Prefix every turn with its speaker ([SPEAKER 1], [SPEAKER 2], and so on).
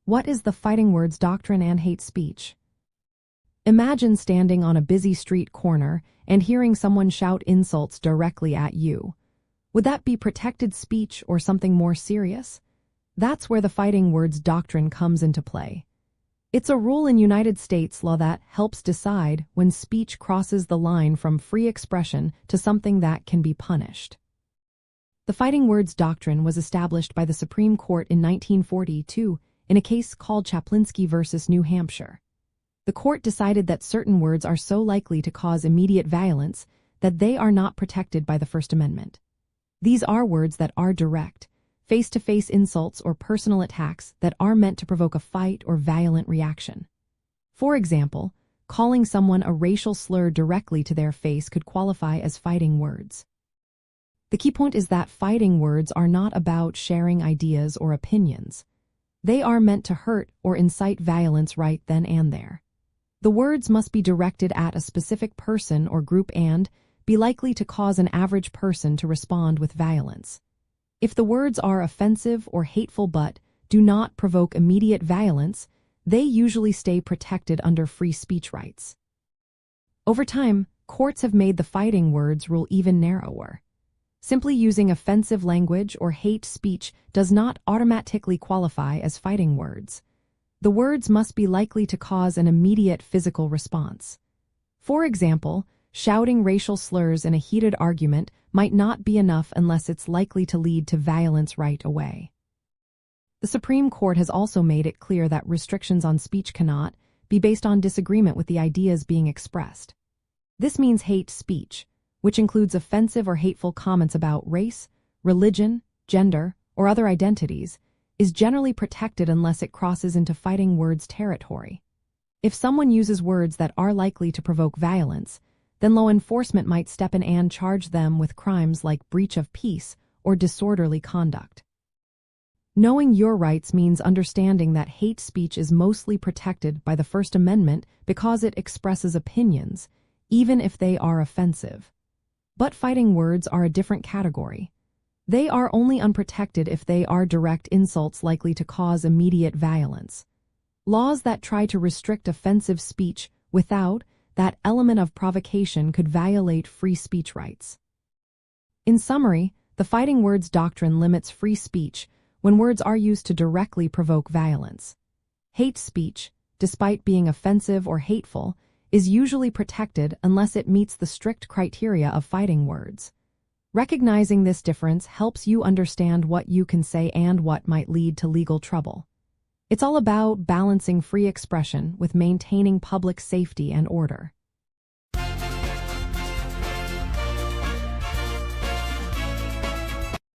[SPEAKER 1] What is the fighting words doctrine and hate speech? Imagine standing on a busy street corner and hearing someone shout insults directly at you. Would that be protected speech or something more serious? That's where the fighting words doctrine comes into play. It's a rule in United States law that helps decide when speech crosses the line from free expression to something that can be punished. The fighting words doctrine was established by the Supreme Court in 1942 in a case called Chaplinsky versus New Hampshire. The court decided that certain words are so likely to cause immediate violence that they are not protected by the First Amendment. These are words that are direct, face-to-face insults or personal attacks that are meant to provoke a fight or violent reaction. For example, calling someone a racial slur directly to their face could qualify as fighting words. The key point is that fighting words are not about sharing ideas or opinions. They are meant to hurt or incite violence right then and there. The words must be directed at a specific person or group and be likely to cause an average person to respond with violence. If the words are offensive or hateful but do not provoke immediate violence, they usually stay protected under free speech rights. Over time, courts have made the fighting words rule even narrower. Simply using offensive language or hate speech does not automatically qualify as fighting words. The words must be likely to cause an immediate physical response. For example, shouting racial slurs in a heated argument might not be enough unless it's likely to lead to violence right away. The Supreme Court has also made it clear that restrictions on speech cannot be based on disagreement with the ideas being expressed. This means hate speech, which includes offensive or hateful comments about race, religion, gender, or other identities, is generally protected unless it crosses into fighting words territory. If someone uses words that are likely to provoke violence, then law enforcement might step in and charge them with crimes like breach of peace or disorderly conduct. Knowing your rights means understanding that hate speech is mostly protected by the First Amendment because it expresses opinions, even if they are offensive. But fighting words are a different category. They are only unprotected if they are direct insults likely to cause immediate violence. Laws that try to restrict offensive speech without that element of provocation could violate free speech rights. In summary, the fighting words doctrine limits free speech when words are used to directly provoke violence. Hate speech, despite being offensive or hateful, is usually protected unless it meets the strict criteria of fighting words. Recognizing this difference helps you understand what you can say and what might lead to legal trouble. It's all about balancing free expression with maintaining public safety and order.